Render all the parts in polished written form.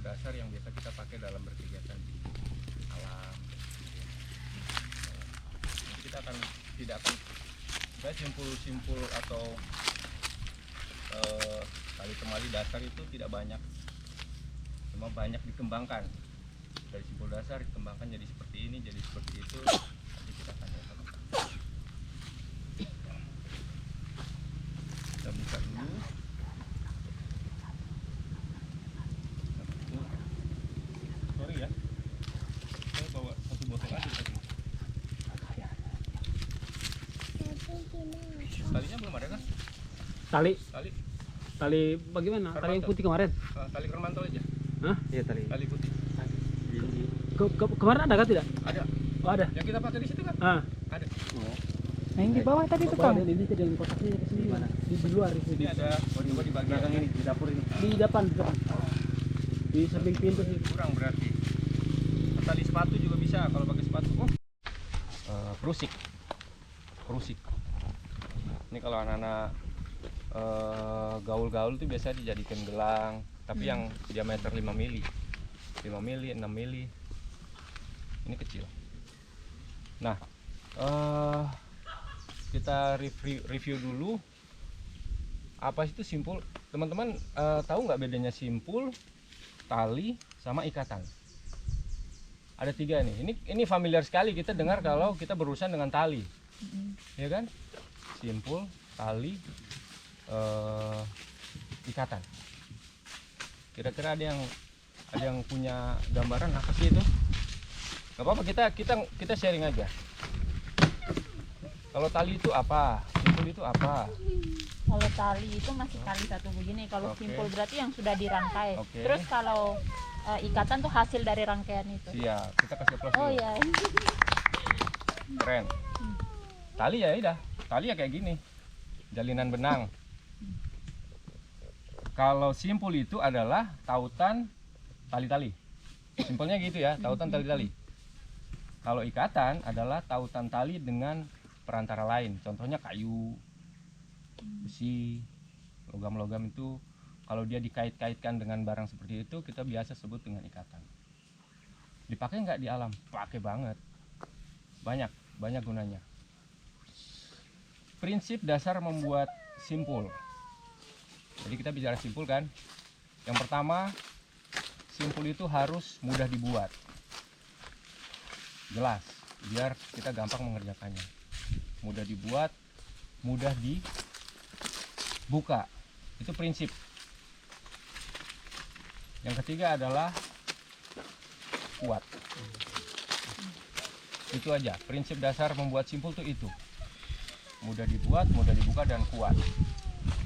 dasar yang biasa kita pakai dalam berkegiatan di alam. Kita tidak akan simpul atau tali temali dasar itu tidak banyak, cuma banyak dikembangkan. Dari simpul dasar dikembangkan jadi seperti ini, jadi seperti itu. Nanti kita akan lihat. Kita buka dulu. Sorry ya, saya bawa satu botol aja tadi. Talinya belum ada kan? Tali bagaimana? Tali yang putih kemarin? Tali kermantol aja. Hah? Iya tali. Tali putih. Kemarin ada kan tidak? Ada. Oh ada. Yang kita pakai di situ kan? Ada. Oh. Nah yang di bawah tadi itu Kang. Ini ke dalam kotaknya ke sini mana? Di luar di sini. Ini ada. Coba di bagian ini di dapur ini. Di depan. Di samping pintu sih. Kurang berarti. Tali sepatu juga bisa kalau pakai sepatu. Kerusik. Ini kalau anak-anak gaul-gaul itu biasa dijadikan gelang, tapi yang diameter 5 mili, 6 mili. Ini kecil. Nah, kita review dulu apa itu simpul. Teman-teman tahu nggak bedanya simpul, tali, sama ikatan? Ada 3 nih. Ini familiar sekali kita dengar kalau kita berurusan dengan tali, ya kan? Simpul, tali, ikatan. Kira-kira ada yang punya gambaran apa sih itu? Gak apa-apa, kita sharing aja. Kalau tali itu apa? Simpul itu apa? Kalau tali itu masih tali satu begini. Kalau simpul berarti yang sudah dirangkai. Terus kalau ikatan tuh hasil dari rangkaian itu. Iya, kita kasih plus dulu. Oh iya. Keren. Tali ya udah. Tali ya kayak gini. Jalinan benang. Kalau simpul itu adalah tautan tali-tali. Simpelnya gitu ya, tautan tali-tali. Kalau ikatan adalah tautan tali dengan perantara lain. Contohnya kayu, besi, logam-logam itu kalau dia dikait-kaitkan dengan barang seperti itu kita biasa sebut dengan ikatan. Dipakai nggak di alam? Pakai banget. Banyak gunanya. Prinsip dasar membuat simpul. Jadi kita bicara simpul kan. Yang pertama, simpul itu harus mudah dibuat. Jelas, biar kita gampang mengerjakannya. Mudah dibuat, mudah dibuka. Itu prinsip. Yang ketiga adalah kuat. Itu aja, prinsip dasar membuat simpul itu. Mudah dibuat, mudah dibuka, dan kuat.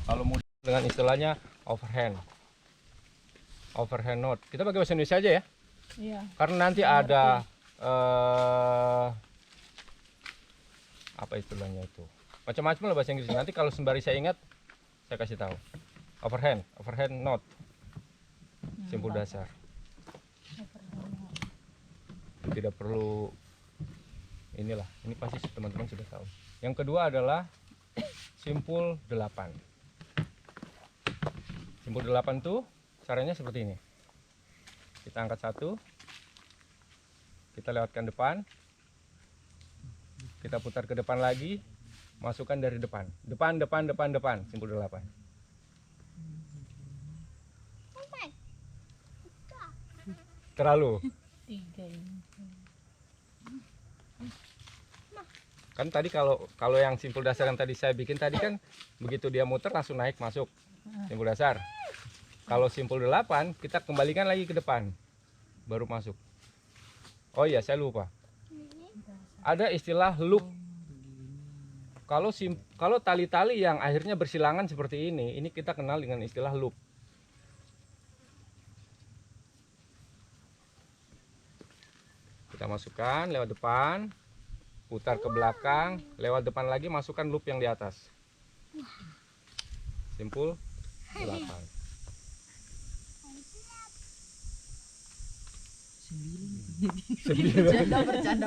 Kalau mudah dengan istilahnya overhand knot. Kita pakai bahasa Indonesia aja ya. Iya. Karena nanti ada apa istilahnya itu? Macam-macam lah bahasa Inggris. Nanti kalau sembari saya ingat, saya kasih tahu. Overhand knot. Simpul dasar. Tidak perlu inilah. Ini pasti teman-teman sudah tahu. Yang kedua adalah simpul 8. Simpul 8 tuh caranya seperti ini. Kita angkat satu, kita lewatkan depan, kita putar ke depan lagi, masukkan dari depan, simpul 8. Terlalu. Kan tadi kalau yang simpul dasar yang tadi saya bikin tadi kan begitu dia muter langsung naik masuk simpul dasar. Kalau simpul 8 kita kembalikan lagi ke depan baru masuk. Oh iya, saya lupa. Ada istilah loop. Kalau tali-tali yang akhirnya bersilangan seperti ini kita kenal dengan istilah loop. Kita masukkan lewat depan, putar ke belakang, lewat depan lagi masukkan loop yang di atas. Simpul 8.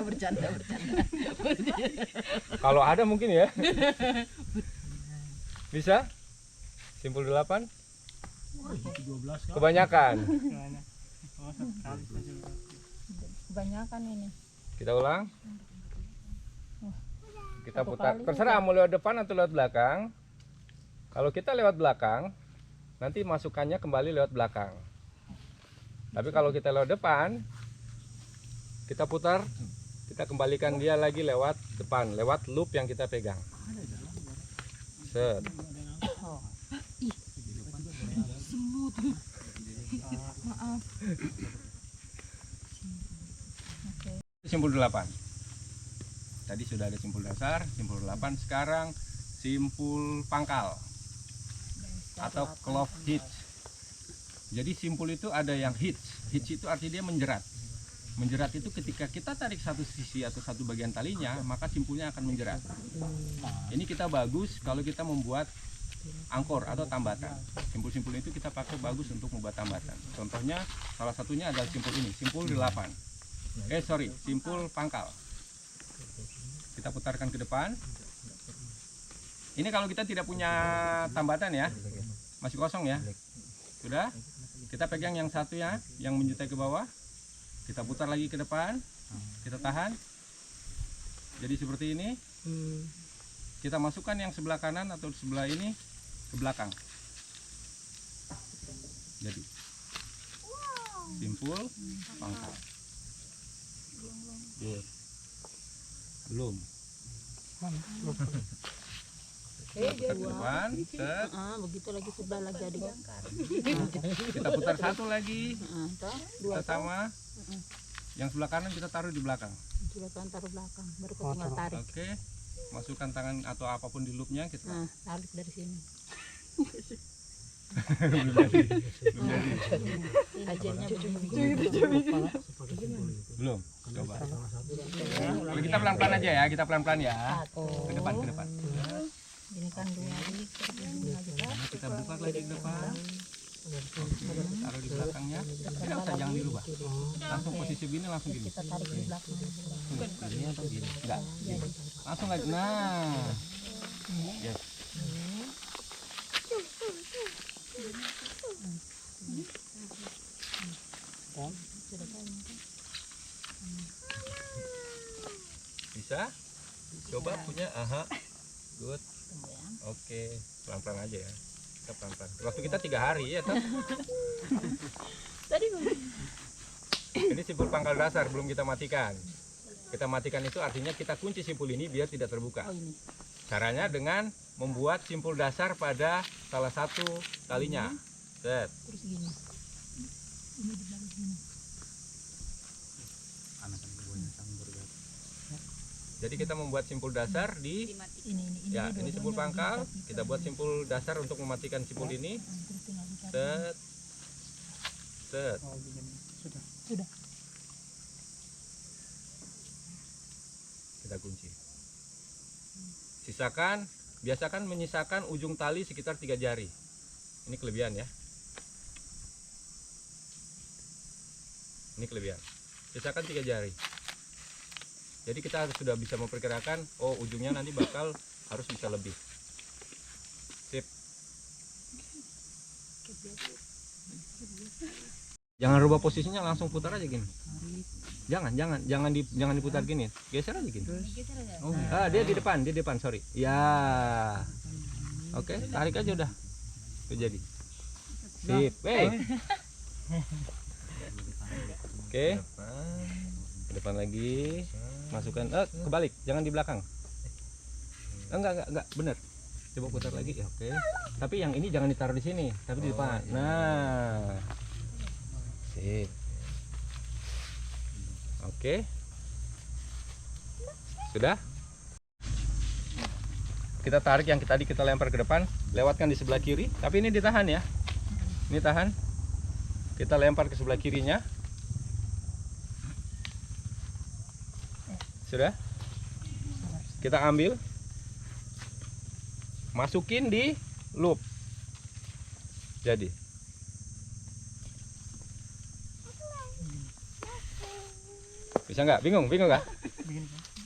Bercanda. Kalau ada mungkin ya. Bisa? Simpul 8? 12 Kebanyakan. Kebanyakan ini. Kita ulang. Kita Satu putar. kali Terserah mau lewat depan atau lewat belakang. Kalau kita lewat belakang, nanti masukannya kembali lewat belakang. Tapi kalau kita lewat depan, kita putar, kita kembalikan dia lagi lewat depan, lewat loop yang kita pegang. Set. Oh. Ih. Semut. Maaf. Oke. Simpul 8. Tadi sudah ada simpul dasar, simpul 8. Sekarang simpul pangkal atau clove hitch. Jadi simpul itu ada yang hitch. Hitch itu artinya dia menjerat. Menjerat itu ketika kita tarik satu sisi atau satu bagian talinya, maka simpulnya akan menjerat. Ini kita bagus kalau kita membuat angkor atau tambatan. Simpul-simpul itu kita pakai bagus untuk membuat tambatan. Contohnya salah satunya adalah simpul ini, simpul 8. Simpul pangkal. Kita putarkan ke depan. Ini kalau kita tidak punya tambatan ya, masih kosong ya. Sudah, kita pegang yang satunya yang menjutai ke bawah. Kita putar lagi ke depan. Kita tahan. Jadi seperti ini. Kita masukkan yang sebelah kanan atau sebelah ini ke belakang. Jadi simpul pangkal. Belum. Kita putar ke depan, set. Begitu lagi sebelah lagi ada. Kita putar satu lagi, Dua kita sama. Yang sebelah kanan kita taruh di belakang. Sudah taruh belakang, baru kau tinggal tarik. Oke, masukkan tangan atau apapun di loopnya kita. Nah, tarik dari sini. Belum jadi. Ajarnya Belum. Coba. Kalau kita pelan-pelan aja ya, kita pelan-pelan ya. Ke depan, ke depan. Ini kan dua Nah, kita buka lagi ke depan. Taruh di belakangnya. Tidak usah, jangan dirubah. Langsung posisi begini, langsung gini. kita tarik di belakang. Ini atau gini? Enggak. Langsung aja. Nah. Yes. Bisa? Coba punya, aha. Good. Oke, pelan-pelan aja ya. Kita pelan-pelan. Waktu kita 3 hari ya, toh? Tadi Ini simpul pangkal dasar belum kita matikan. Kita matikan itu artinya kita kunci simpul ini biar tidak terbuka. ini. Caranya dengan membuat simpul dasar pada salah satu talinya. Set. Terus gini. Jadi kita membuat simpul dasar di Ini ya, ini simpul pangkal. Kita buat simpul dasar untuk mematikan simpul ini. Set. Set. Sudah. Kita kunci. Sisakan, biasakan menyisakan ujung tali sekitar 3 jari. Ini kelebihan ya. Ini kelebihan. Sisakan 3 jari. Jadi kita harus sudah bisa memperkirakan, oh ujungnya nanti bakal harus bisa lebih. Sip. Jangan rubah posisinya, langsung putar aja gini. Jangan diputar gini. Geser aja gini. Oh, dia di depan, sorry. Ya. Oke, tarik aja udah. Itu jadi. Sip. Oke. Ke depan lagi. Masukkan kebalik, jangan di belakang. Enggak, bener. Coba putar lagi ya, oke. Tapi yang ini jangan ditaruh di sini, tapi di depan. Nah. Sip. Oke. Sudah? Kita tarik yang tadi kita lempar ke depan, lewatkan di sebelah kiri, tapi ini ditahan ya. Ini tahan. Kita lempar ke sebelah kirinya. Sudah? Kita ambil, masukin di loop. Jadi bisa nggak? Bingung nggak?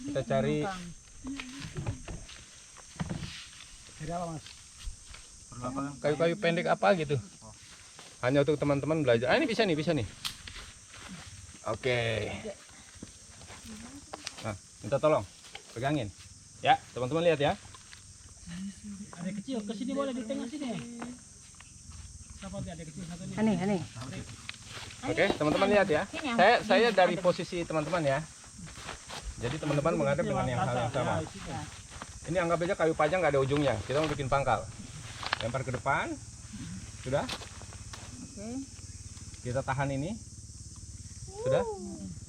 Kita cari kayu-kayu pendek apa gitu. Hanya untuk teman-teman belajar. Ini bisa nih. Oke. Minta tolong, pegangin. Ya, teman-teman lihat ya. Ada kecil ke sini boleh di tengah sini. Siapa ada kecil satu nih? Aneh. Oke, teman-teman lihat ya. Saya dari posisi teman-teman ya. Jadi teman-teman menghadap dengan yang hal yang sama. Ini anggap aja kayu panjang nggak ada ujungnya. Kita mau bikin pangkal. Lempar ke depan. Sudah? Oke. Kita tahan ini. Sudah?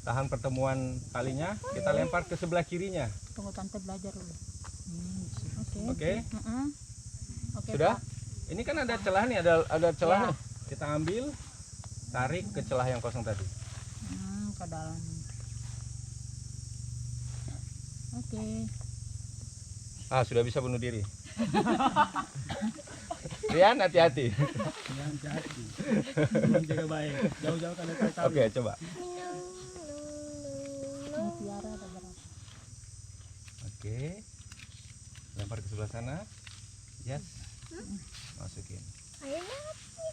Tahan pertemuan talinya. Kita lempar ke sebelah kirinya. Tunggu tante belajar dulu. Oke. Oke. Sudah? Ini kan ada celah nih, ada celah Ya. nih. Kita ambil, tarik ke celah yang kosong tadi. Ke dalam. Oke. Ah, sudah bisa bunuh diri. Rian, hati-hati. Yang hati. Jaga baik. Jauh-jauh kan ada tahu. Oke, coba. Tiara ada berapa? Oke. Lempar ke sebelah sana. Yes. Masukin.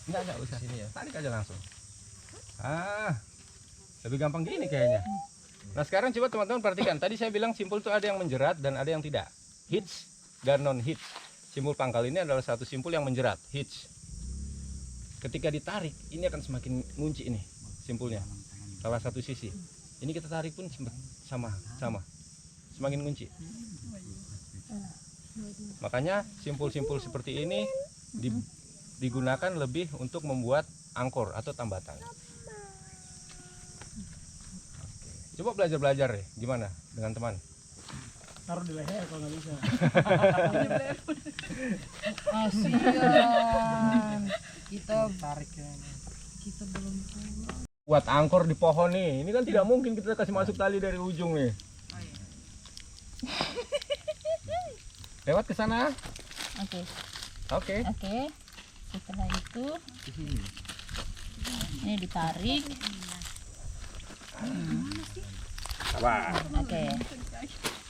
Enggak usah sini ya. Tarik aja langsung. Ah. Lebih gampang gini kayaknya. Nah, sekarang coba teman-teman perhatikan. Tadi saya bilang simpul itu ada yang menjerat dan ada yang tidak. Hitch dan non hitch. Simpul pangkal ini adalah satu simpul yang menjerat, hitch. Ketika ditarik, ini akan semakin ngunci ini simpulnya. Salah satu sisi. Ini kita tarik pun sama. Semakin ngunci. Makanya simpul-simpul seperti ini digunakan lebih untuk membuat angkor atau tambatan. Coba belajar ya, gimana dengan teman? Taruh di leher kalau nggak bisa. Kasihan. Kita Tarik ya. kita belum Buat angkor di pohon nih, ini kan tidak mungkin kita kasih masuk tali dari ujung nih. Lewat ke sana. Oke. Oke. Setelah itu ini ditarik. Oke.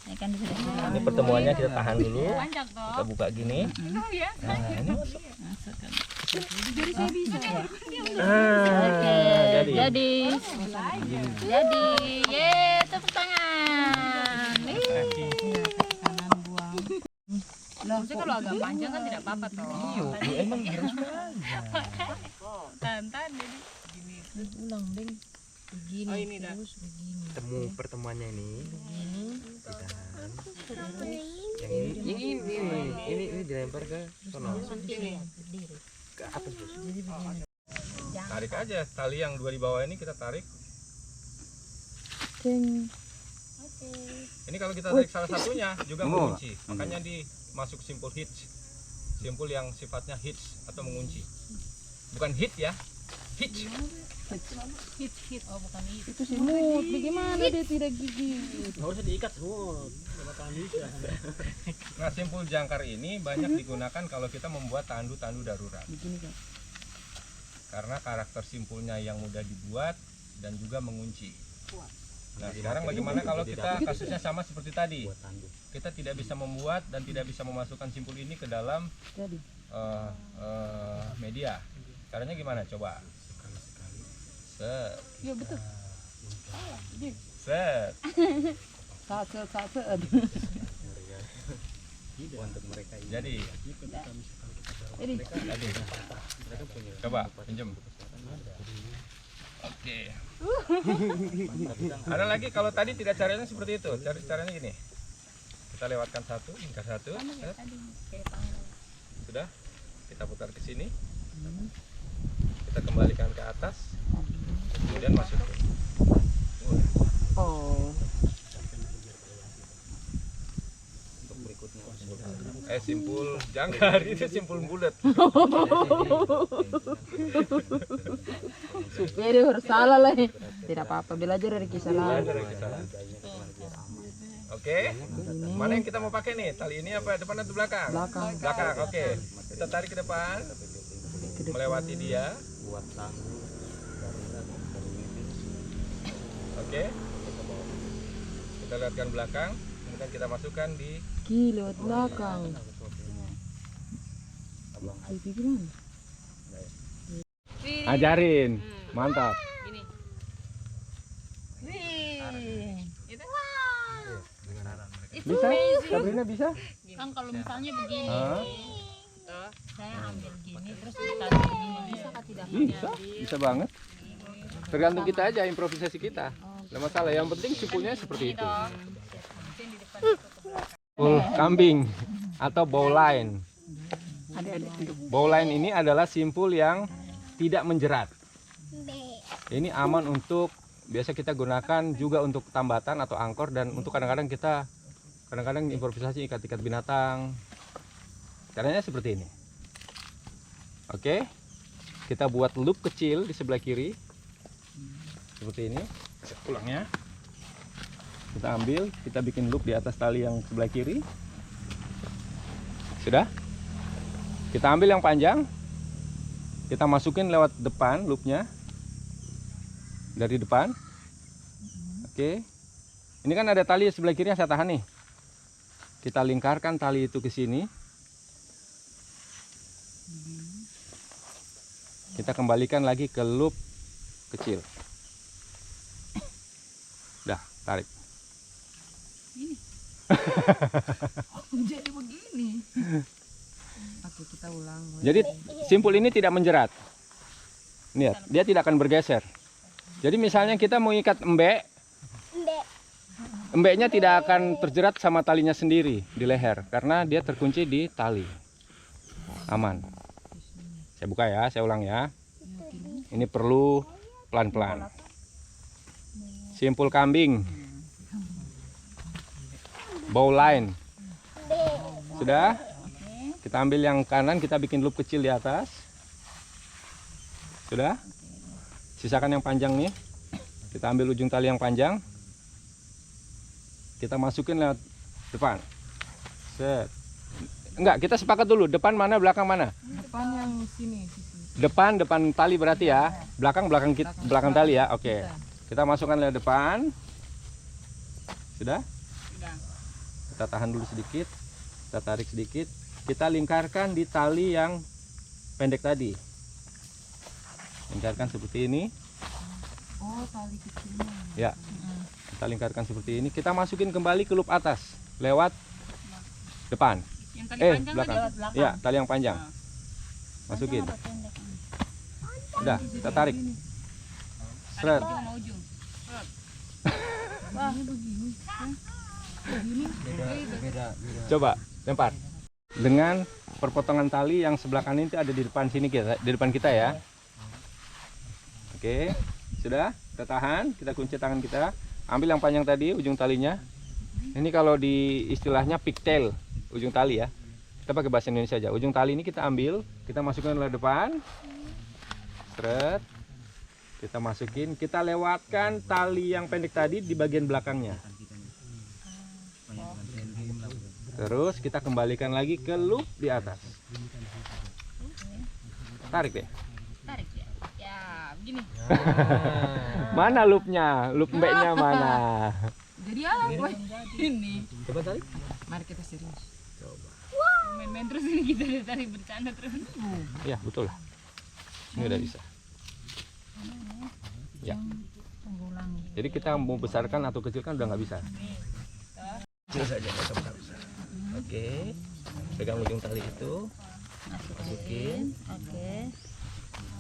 Ini kan sudah. Ini pertemuannya kita tahan dulu. Kita buka gini. Nah, ini masuk. Oke. Jadi. Ye, tepuk tangan. Kanan buang. Maksudnya kalau agak panjang kan tidak apa-apa toh. Iya, emang harus Tahan jadi Ulang, Deng. Begini. Oh, ini dah. Terus begini. Temu pertemuannya ini Begini. ditahan. Yang ini dilempar ke sono, Berdiri. ke atas bos. Jadi begini. Tarik aja tali yang dua di bawah ini kita tarik. Ini kalau kita tarik salah satunya juga mengunci. Makanya dimasuk simpul hitch. Simpul yang sifatnya hitch atau mengunci. Bukan hit ya. Hitch. hit. Oh, bukan itu. Itu semut. Bagaimana dia tidak gigit? Nggak usah diikat semua. Sama tangan bisa. Nah, simpul jangkar ini banyak digunakan kalau kita membuat tandu-tandu darurat. Begini kan. Karena karakter simpulnya yang mudah dibuat dan juga mengunci. Nah, sekarang bagaimana kalau kita kasusnya sama seperti tadi? Kita tidak bisa membuat dan tidak bisa memasukkan simpul ini ke dalam Jadi. media. Caranya gimana? Coba. Set. Ya betul. Set. Saat. Untuk mereka ini. Jadi, Ini. coba pinjam. Oke. Ada lagi kalau tadi tidak caranya seperti itu. Caranya gini. Kita lewatkan satu, lingkar satu. Set. Sudah. Kita putar ke sini. Kita kembalikan ke atas. Kemudian masukin. Oh. Untuk berikutnya. Simpul jangkar itu simpul bulat. Supaya harus salah lah. Tidak apa-apa, belajar dari kesalahan. Oke. Mana yang kita mau pakai nih? Tali ini apa? Depan atau belakang? Belakang. Belakang. Oke. Kita tarik ke depan. Melewati dia. Buat tahu Oke. Kita lihatkan belakang. Kemudian kita masukkan di Lewat belakang. Itu gimana? ajarin. Mantap. Gini. Wih. Itu. Bisa? Sabrina bisa? Kan kalau misalnya begini, Hah? saya ambil gini terus ditarik begini, bisa kah tidak? Bisa banget. Tergantung kita aja, improvisasi kita. Nggak masalah, yang penting simpulnya seperti itu. Simpul kambing atau bowline. Bowline ini adalah simpul yang tidak menjerat. Ini aman untuk, biasa kita gunakan juga untuk tambatan atau angkor, dan untuk kadang-kadang kita improvisasi ikat-ikat binatang. Caranya seperti ini. Oke, kita buat loop kecil di sebelah kiri seperti ini. Pulangnya kita ambil, kita bikin loop di atas tali yang sebelah kiri. Sudah, kita ambil yang panjang, kita masukin lewat depan loopnya, dari depan. Oke, ini kan ada tali sebelah kiri yang saya tahan nih. Kita lingkarkan tali itu ke sini. Kita kembalikan lagi ke loop kecil. Dah, tarik. Jadi begini. Oke, kita ulang. Jadi simpul ini tidak menjerat. Lihat, dia tidak akan bergeser. Jadi misalnya kita mau ikat embek, embeknya tidak akan terjerat sama talinya sendiri di leher karena dia terkunci di tali. Aman. Saya buka ya, saya ulang ya. Ini perlu pelan-pelan. Simpul kambing. Bowline. Sudah? Kita ambil yang kanan, kita bikin loop kecil di atas. Sudah? Sisakan yang panjang nih. Kita ambil ujung tali yang panjang. Kita masukin lewat depan. Set. Enggak, kita sepakat dulu. Depan mana, belakang mana? Depan yang sini. Depan tali berarti ya. Belakang tali ya. Oke. Kita masukkan lewat depan. Sudah? Kita tahan dulu sedikit. Kita tarik sedikit. Kita lingkarkan di tali yang pendek tadi. Lingkarkan seperti ini. Oh, tali kecilnya. Ya. Kita lingkarkan seperti ini. Kita masukin kembali ke loop atas lewat depan. Yang tali panjang Belakang. tadi? Ya, tali yang panjang. Masukin. Udah, kita tarik. Seret. Ujung sama ujung. Coba lempar. Dengan perpotongan tali yang sebelah kanan itu ada di depan sini kita, di depan kita ya. Oke, sudah. Kita tahan, kita kunci tangan kita. Ambil yang panjang tadi, ujung talinya. Ini kalau di istilahnya pigtail, ujung tali ya. Kita pakai bahasa Indonesia aja. Ujung tali ini kita ambil, kita masukkan ke depan. Seret. Kita masukin, kita lewatkan tali yang pendek tadi di bagian belakangnya. Terus kita kembalikan lagi ke loop di atas. Tarik deh. Tarik ya. Ya, begini. Mana loopnya? Loop mbeknya mana? Jadi apa gue? Ini. Coba tarik. Mari kita serius. Main-main terus ini kita tarik bercanda terus. Iya, betul lah. Ini udah bisa. Ya. Jadi kita mau besarkan atau kecilkan udah nggak bisa. Kecil saja, nggak usah besar. Oke. Pegang ujung tali itu. Masukin.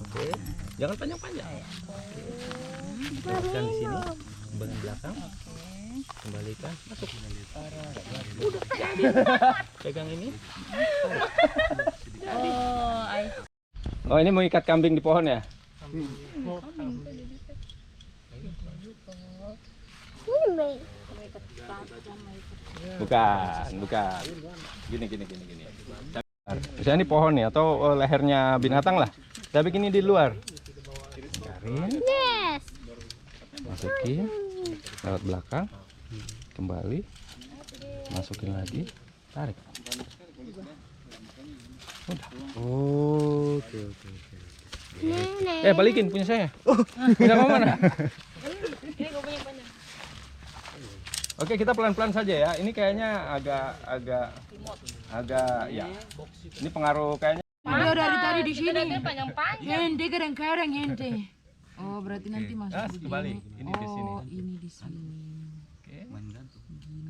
Oke. Jangan panjang-panjang. Oke. Teruskan di sini, bagian belakang. Kembalikan, masuk. Udah jadi. Pegang ini. Oh, ini mau ikat kambing di pohon ya? Bukan. Gini. Misalnya ini pohon nih atau lehernya binatang lah. Kita bikin ini di luar. Yes. Masukin lewat belakang, kembali, masukin lagi, tarik. Udah. Oke. Balikin punya saya. Punya kamu mana? Ini gue punya panjang. Oke, kita pelan-pelan saja ya. Ini kayaknya agak ya. Ini pengaruh kayaknya. Dia dari tadi di sini. Panjang-panjang. Hente kadang-kadang hente. Oh, berarti nanti masuk Ah, begini. kebalik. Ini di sini. Oh, ini di sini. Oke.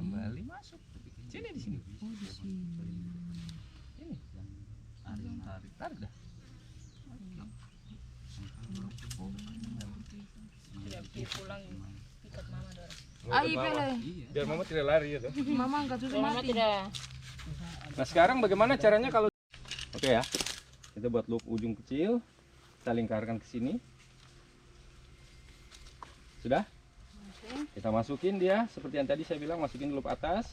Kembali masuk. Sini di sini. Ini. Tarik dah. Sudah pulang ikat mama dorong. Ai pele. Biar mama tidak lari ya tuh. Mama enggak susah Mama mati. tidak. Nah sekarang bagaimana caranya kalau oke ya, kita buat loop ujung kecil, kita lingkarkan ke sini. Sudah? Kita masukin dia seperti yang tadi saya bilang, masukin loop atas,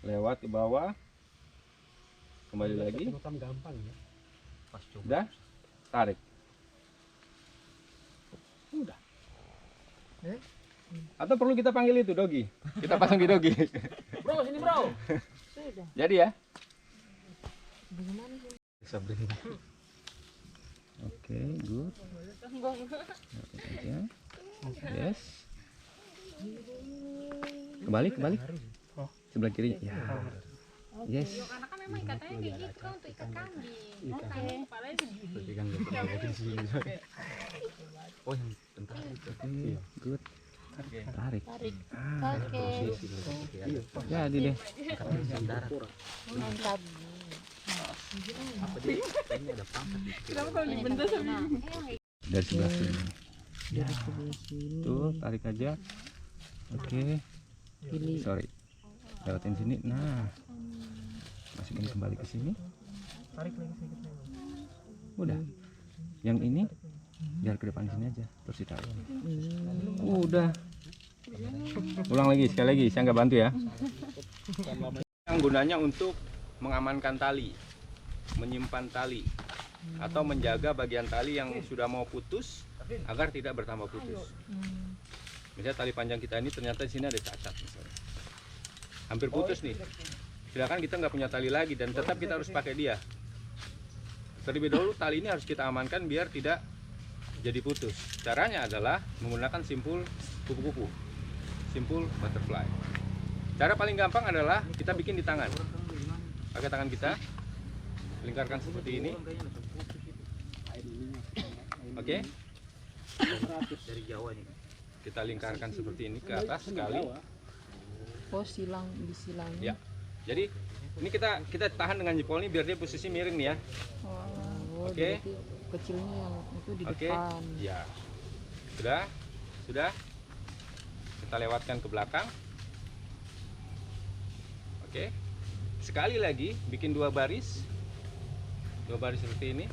lewat ke bawah, kembali lagi. Gampang ya. Pas coba. Udah, tarik. Udah. Atau perlu kita panggil itu Dogi? Kita pasang di Dogi. Bro, sini bro. Sudah. Jadi ya. Bisa beri. Oke, good. Ya. Yes. Kembali. Sebelah kiri. Ya. Yes. Karena kan memang ikatannya kayak gitu kan untuk ikat kambing. Oke. Kepalanya begini. Pegang di sini. Oh, yang bentar itu. Oke, good. Tarik. Tarik. Ah, Oke. jadi deh. Darat. Mantap. Apa dia? Ini ada pangkat. Kenapa kalau Ini dibentuk kan- sama nah, Dari sebelah sini. Tuh, tarik aja. Oke. Sorry. Lewatin sini. Nah. Masukin kembali ke sini. Udah. Yang ini biar ke depan sini aja, terus ditaruh. Udah. Ulang lagi, sekali lagi, saya nggak bantu ya. Yang gunanya untuk mengamankan tali, menyimpan tali, atau menjaga bagian tali yang sudah mau putus agar tidak bertambah putus. Misalnya tali panjang kita ini ternyata di sini ada cacat misalnya, hampir putus nih. Sedangkan kita nggak punya tali lagi dan tetap kita harus pakai dia. Terlebih dahulu tali ini harus kita amankan biar tidak jadi putus. Caranya adalah menggunakan simpul kupu-kupu, simpul butterfly. Cara paling gampang adalah kita bikin di tangan. Pakai tangan kita, lingkarkan seperti ini. Oke. Dari Jawa nih. Kita lingkarkan seperti ini ke atas sekali. Oh, disilang. Ya. Jadi ini kita tahan dengan jempol ini biar dia posisi miring nih ya. Oh, Oke. Kecilnya yang itu di Oke. depan. Ya. Sudah. Kita lewatkan ke belakang. Oke. Sekali lagi bikin dua baris seperti ini.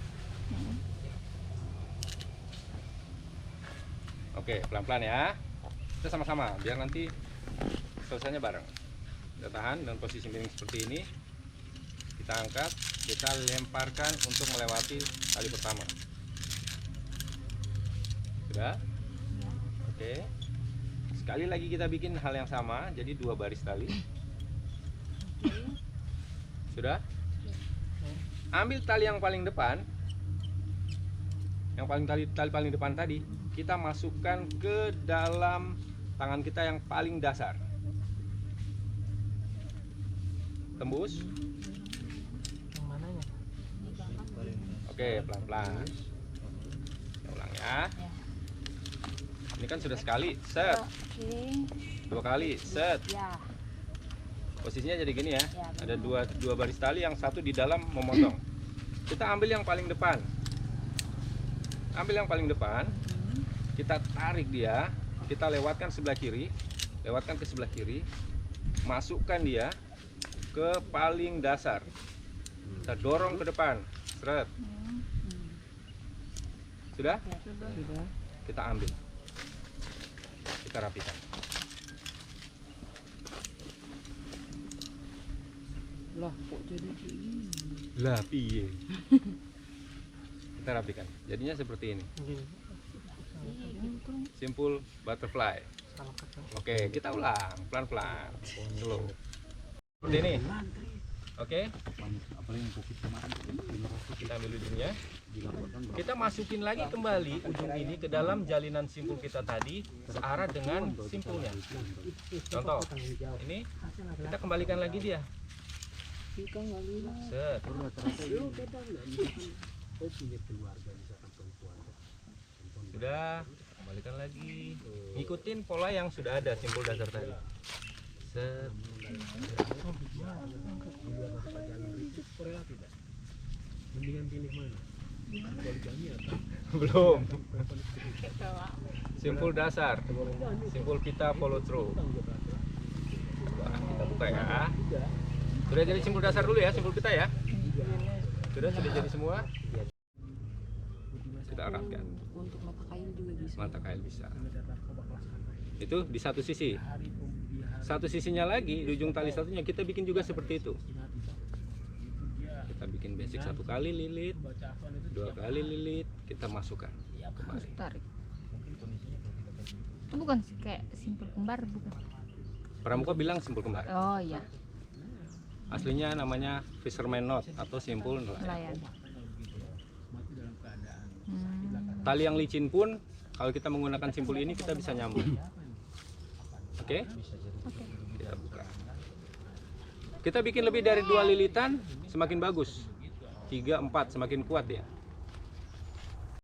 Oke, pelan-pelan ya. Kita sama-sama biar nanti selesainya bareng. Kita tahan dengan posisi miring seperti ini. Kita angkat, kita lemparkan untuk melewati tali pertama. Sudah? Oke. Sekali lagi kita bikin hal yang sama, jadi dua baris tali. Sudah? Ambil tali yang paling depan. Yang tali paling depan tadi, kita masukkan ke dalam tangan kita yang paling dasar. Tembus. Oke, pelan-pelan. Ulang ya. Ini kan sudah sekali, set. Oke. Dua kali, set. Ya. Posisinya jadi gini ya. Ya, Ada dua baris tali, yang satu di dalam memotong. Kita ambil yang paling depan. Ambil yang paling depan. Kita tarik dia, kita lewatkan sebelah kiri, lewatkan ke sebelah kiri. Masukkan dia ke paling dasar. Kita dorong ke depan. Seret. Sudah? Sudah. Kita ambil. Kita rapikan. Lah, kok jadi gini? Lah piye. Kita rapikan. Jadinya seperti ini. Simpul butterfly. Oke, kita ulang pelan-pelan. Slow. Seperti ini. Oke. Kita ambil ujungnya. Kita masukin lagi kembali ujung ini ke dalam jalinan simpul kita tadi searah dengan simpulnya. Contoh, ini kita kembalikan lagi dia. Set. Sudah, kembalikan lagi. Ngikutin pola yang sudah ada simpul dasar tadi. Set. Mendingan pilih mana? Poligami atau Belum. Coba. Simpul dasar. Simpul kita follow through. Wah, kita buka ya. Sudah jadi simpul dasar dulu ya, simpul kita ya. Sudah jadi semua. Kita arahkan. Untuk mata kail juga bisa. Mata kail bisa. Itu di satu sisi. Satu sisinya lagi, di ujung tali satunya kita bikin juga seperti itu. Kita bikin basic 1 kali lilit, 2 kali lilit, kita masukkan kembali. Tarik. Itu bukan kayak simpul kembar bukan? Pramuka bilang simpul kembar. Oh iya, Aslinya namanya fisherman knot atau simpul nelayan. nelayan. Tali yang licin pun kalau kita menggunakan simpul ini kita bisa nyambung. Oke? Kita buka. Kita bikin lebih dari 2 lilitan semakin bagus. 3, 4 semakin kuat ya.